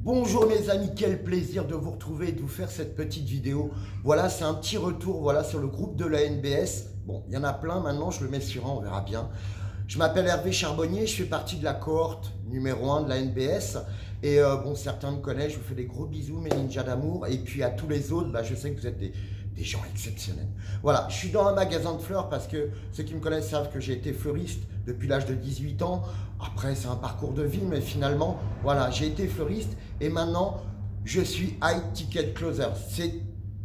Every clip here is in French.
Bonjour mes amis, quel plaisir de vous retrouver et de vous faire cette petite vidéo. Voilà, c'est un petit retour voilà, sur le groupe de la NBS. Bon, il y en a plein maintenant, je le mets sur un, on verra bien. Je m'appelle Hervé Charbonnier, je fais partie de la cohorte numéro 1 de la NBS. Et bon, certains me connaissent, je vous fais des gros bisous mes ninjas d'amour. Et puis à tous les autres, je sais que vous êtes des gens exceptionnels. Voilà, je suis dans un magasin de fleurs parce que ceux qui me connaissent savent que j'ai été fleuriste depuis l'âge de 18 ans. Après, c'est un parcours de vie, mais finalement, voilà, j'ai été fleuriste et maintenant, je suis high ticket closer. C'est,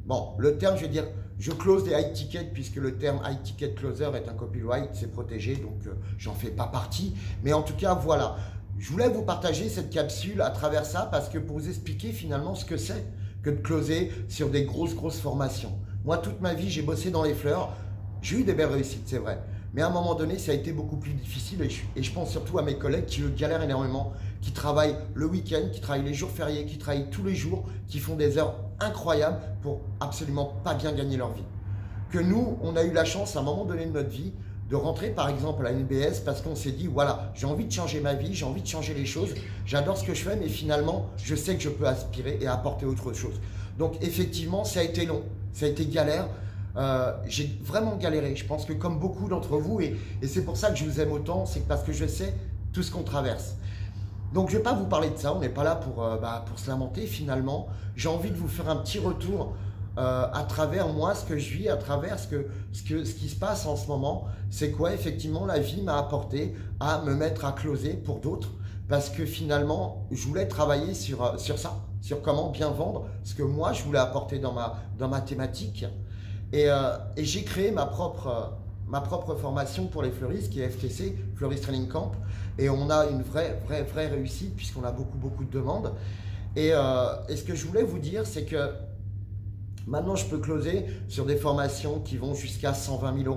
bon, le terme, je vais dire, je close des high tickets puisque le terme high ticket closer est un copyright, c'est protégé, donc j'en fais pas partie. Mais en tout cas, voilà, je voulais vous partager cette capsule à travers ça parce que pour vous expliquer finalement ce que c'est que de closer sur des grosses formations. Moi, toute ma vie, j'ai bossé dans les fleurs. J'ai eu des belles réussites, c'est vrai. Mais à un moment donné, ça a été beaucoup plus difficile et je pense surtout à mes collègues qui galèrent énormément, qui travaillent le week-end, qui travaillent les jours fériés, qui travaillent tous les jours, qui font des heures incroyables pour absolument pas bien gagner leur vie. Que nous, on a eu la chance à un moment donné de notre vie de rentrer par exemple à la NBS parce qu'on s'est dit voilà, j'ai envie de changer ma vie, j'ai envie de changer les choses, j'adore ce que je fais mais finalement je sais que je peux aspirer et apporter autre chose. Donc effectivement ça a été long, ça a été galère, j'ai vraiment galéré, je pense que comme beaucoup d'entre vous et c'est pour ça que je vous aime autant, c'est parce que je sais tout ce qu'on traverse. Donc je ne vais pas vous parler de ça, on n'est pas là pour se lamenter finalement, j'ai envie de vous faire un petit retour à travers moi, ce que je vis, à travers ce qui se passe en ce moment, c'est quoi effectivement la vie m'a apporté à me mettre à closer pour d'autres, parce que finalement, je voulais travailler sur ça, sur comment bien vendre ce que moi je voulais apporter dans ma thématique. Et j'ai créé ma propre formation pour les fleuristes qui est FTC, Fleurist Training Camp, et on a une vraie réussite puisqu'on a beaucoup de demandes. Et ce que je voulais vous dire, c'est que maintenant, je peux closer sur des formations qui vont jusqu'à 120 000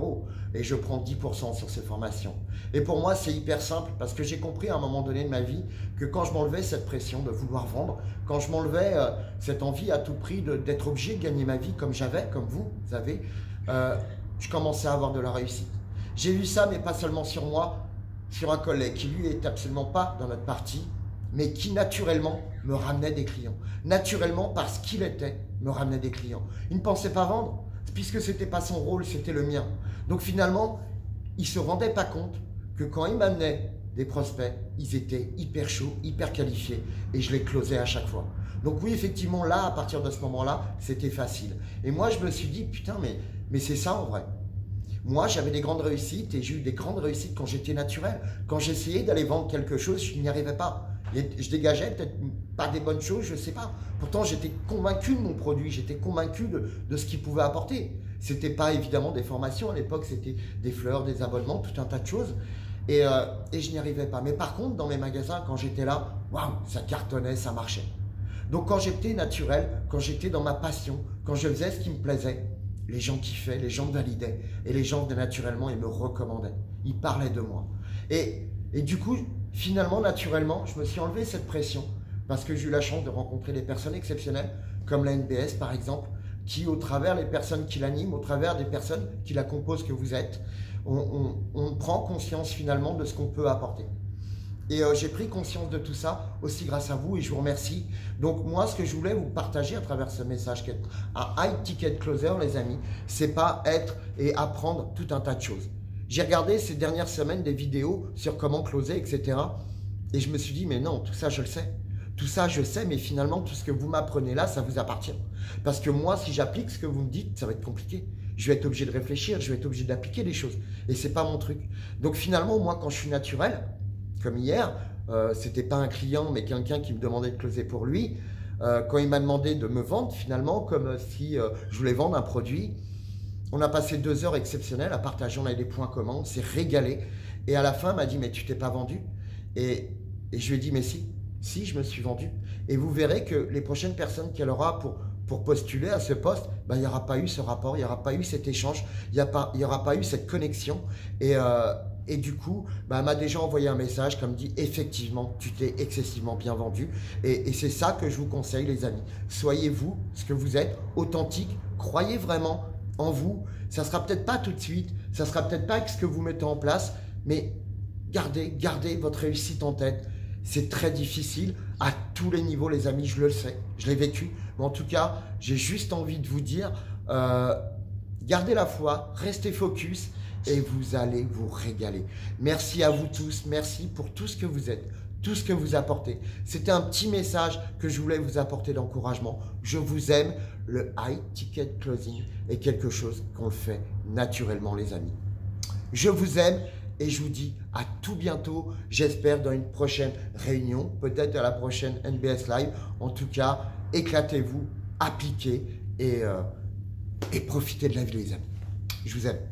€ et je prends 10% sur ces formations. Et pour moi, c'est hyper simple parce que j'ai compris à un moment donné de ma vie que quand je m'enlevais cette pression de vouloir vendre, quand je m'enlevais cette envie à tout prix d'être obligé de gagner ma vie comme j'avais, comme vous avez, je commençais à avoir de la réussite. J'ai vu ça, mais pas seulement sur moi, sur un collègue qui lui est absolument pas dans notre partie, mais qui naturellement me ramenait des clients. Naturellement, parce qu'il était, me ramenait des clients. Il ne pensait pas vendre, puisque ce n'était pas son rôle, c'était le mien. Donc finalement, il ne se rendait pas compte que quand il m'amenait des prospects, ils étaient hyper chauds, hyper qualifiés, et je les closais à chaque fois. Donc oui, effectivement, là, à partir de ce moment-là, c'était facile. Et moi, je me suis dit, putain, mais c'est ça en vrai. Moi, j'avais des grandes réussites, et j'ai eu des grandes réussites quand j'étais naturel. Quand j'essayais d'aller vendre quelque chose, je n'y arrivais pas. Je dégageais peut-être pas des bonnes choses, je ne sais pas. Pourtant, j'étais convaincu de mon produit, j'étais convaincu de ce qu'il pouvait apporter. Ce n'était pas évidemment des formations, à l'époque, c'était des fleurs, des abonnements, tout un tas de choses. Et je n'y arrivais pas. Mais par contre, dans mes magasins, quand j'étais là, waouh, ça cartonnait, ça marchait. Donc quand j'étais naturel, quand j'étais dans ma passion, quand je faisais ce qui me plaisait, les gens kiffaient, les gens me validaient. Et les gens venaient naturellement et me recommandaient. Ils parlaient de moi. Et du coup, finalement, naturellement, je me suis enlevé cette pression parce que j'ai eu la chance de rencontrer des personnes exceptionnelles comme la NBS par exemple, qui au travers des personnes qui l'animent, au travers des personnes qui la composent que vous êtes, on prend conscience finalement de ce qu'on peut apporter. Et j'ai pris conscience de tout ça aussi grâce à vous et je vous remercie. Donc moi, ce que je voulais vous partager à travers ce message qu'être un high ticket closer, les amis, c'est pas être et apprendre tout un tas de choses. J'ai regardé ces dernières semaines des vidéos sur comment closer, etc. Et je me suis dit, mais non, tout ça, je le sais. Tout ça, je sais, mais finalement, tout ce que vous m'apprenez là, ça vous appartient. Parce que moi, si j'applique ce que vous me dites, ça va être compliqué. Je vais être obligé de réfléchir, je vais être obligé d'appliquer des choses. Et c'est pas mon truc. Donc finalement, moi, quand je suis naturel, comme hier, c'était pas un client, mais quelqu'un qui me demandait de closer pour lui. Quand il m'a demandé de me vendre, finalement, comme si je voulais vendre un produit, on a passé 2 heures exceptionnelles à partager, on a eu des points communs, on s'est régalé. Et à la fin, il m'a dit, mais tu t'es pas vendu? Et je lui ai dit, mais si, je me suis vendu. Et vous verrez que les prochaines personnes qu'elle aura pour postuler à ce poste, il n'y aura pas eu ce rapport, il n'y aura pas eu cet échange, il n'y aura pas eu cette connexion. Et du coup, elle m'a déjà envoyé un message comme dit, effectivement, tu t'es excessivement bien vendu. Et c'est ça que je vous conseille, les amis. Soyez vous, ce que vous êtes, authentique, croyez vraiment en vous. Ça ne sera peut-être pas tout de suite, ça ne sera peut-être pas avec ce que vous mettez en place, mais gardez votre réussite en tête. C'est très difficile. à tous les niveaux, les amis, je le sais, je l'ai vécu. Mais en tout cas, j'ai juste envie de vous dire, gardez la foi, restez focus et vous allez vous régaler. Merci à vous tous, merci pour tout ce que vous êtes, tout ce que vous apportez. C'était un petit message que je voulais vous apporter d'encouragement. Je vous aime. Le high ticket closing est quelque chose qu'on fait naturellement, les amis. Je vous aime et je vous dis à tout bientôt. J'espère dans une prochaine réunion, peut-être à la prochaine NBS Live. En tout cas, éclatez-vous, appliquez et profitez de la vie, les amis. Je vous aime.